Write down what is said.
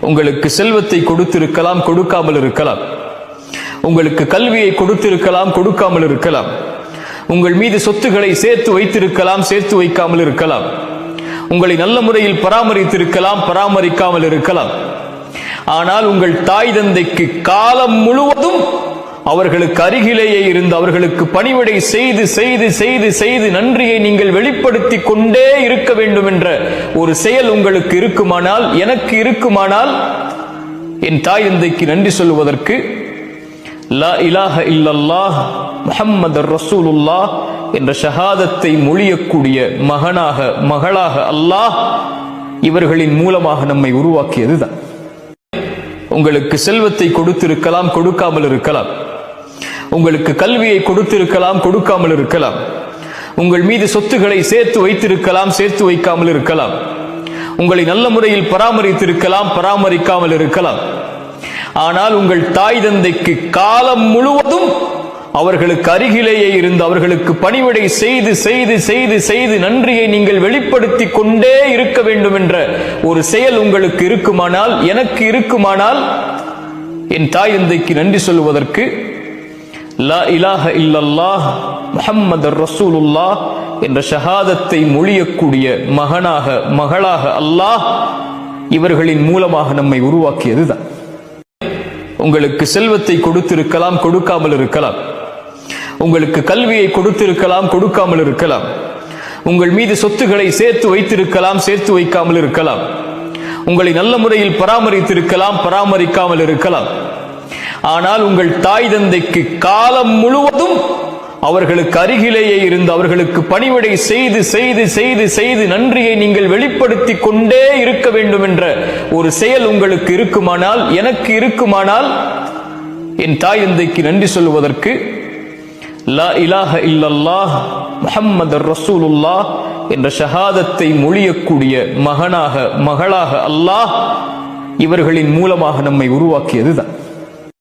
உங்களுக்கு செல்வத்தை கொடுத்திருக்கலாம், கொடுக்காமல் இருக்கலாம். உங்களுக்கு கல்வியை கொடுத்திருக்கலாம், கொடுக்காமல் இருக்கலாம். உங்கள் மீது சொத்துக்களை சேர்த்து வைத்திருக்கலாம், சேர்த்து வைக்காமல் இருக்கலாம். உங்களை நல்ல முறையில் பராமரித்திருக்கலாம், பராமரிக்காமல் இருக்கலாம். ஆனால் உங்கள் தாய் தந்தைக்கு காலம் முழுவதும் அவர்களுக்கு அருகிலேயே இருந்து அவர்களுக்கு பணிவிடை செய்து செய்து செய்து செய்து நன்றியை நீங்கள் வெளிப்படுத்தி கொண்டே இருக்க வேண்டும் என்ற ஒரு செயல் உங்களுக்கு இருக்குமானால், எனக்கு இருக்குமானால், என் தாய் தந்தைக்கு நன்றி சொல்வதற்கு லா இலாஹ இல்லல்லாஹ் முஹம்மதுர் ரசூலுல்லாஹ் என்ற ஷஹாதத்தை மொழியக்கூடிய மகனாக, மகளாக அல்லாஹ் இவர்களின் மூலமாக நம்மை உருவாக்கியதுதான். உங்களுக்கு செல்வத்தை கொடுத்திருக்கலாம், கொடுக்காமல் இருக்கலாம். உங்களுக்கு கல்வியை கொடுத்திருக்கலாம், கொடுக்காமல் இருக்கலாம். உங்கள் மீது சொத்துக்களை சேர்த்து வைத்திருக்கலாம், சேர்த்து வைக்காமல் இருக்கலாம். உங்களை நல்ல முறையில் பராமரித்திருக்கலாம், பராமரிக்காமல் இருக்கலாம். ஆனால் உங்கள் தாய் தந்தைக்கு காலம் முழுவதும் அவர்களுக்கு அருகிலேயே இருந்து அவர்களுக்கு பணிவிடை செய்து செய்து செய்து செய்து நன்றியை நீங்கள் வெளிப்படுத்தி கொண்டே இருக்க வேண்டும் என்ற ஒரு செயல் உங்களுக்கு இருக்குமானால், எனக்கு இருக்குமானால், என் தாய் தந்தைக்கு நன்றி சொல்வதற்கு லா இலாஹ இல்லல்லாஹ் முஹம்மதுர் ரசூலுல்லாஹ் என்ற ஷஹாதத்தை மொழியக்கூடிய மகனாக, மகளாக அல்லாஹ் இவர்களின் மூலமாக நம்மை உருவாக்கியதுதான். உங்களுக்கு செல்வத்தை கொடுத்திருக்கலாம், கொடுக்காமல் இருக்கலாம். உங்களுக்கு கல்வியை கொடுத்திருக்கலாம், கொடுக்காமல் இருக்கலாம். உங்கள் மீது சொத்துக்களை சேர்த்து வைத்திருக்கலாம், சேர்த்து வைக்காமல் இருக்கலாம். உங்களை நல்ல முறையில் பராமரித்திருக்கலாம், பராமரிக்காமல் இருக்கலாம். ஆனால் உங்கள் தாய் தந்தைக்கு காலம் முழுவதும் அவர்களுக்கு அருகிலேயே இருந்து அவர்களுக்கு பணிவிடை செய்து செய்து செய்து செய்து நன்றியை நீங்கள் வெளிப்படுத்தி கொண்டே இருக்க வேண்டும் என்ற ஒரு செயல் உங்களுக்கு இருக்குமானால், எனக்கு இருக்குமானால், என் தாய் தந்தைக்கு நன்றி சொல்வதற்கு லா இலாஹ இல்லல்லாஹ் முஹம்மதுர் ரசூலுல்லாஹ் என்ற ஷஹாதத்தை மொழியக்கூடிய மகனாக, மகளாக அல்லாஹ் இவர்களின் மூலமாக நம்மை உருவாக்கியதுதான்.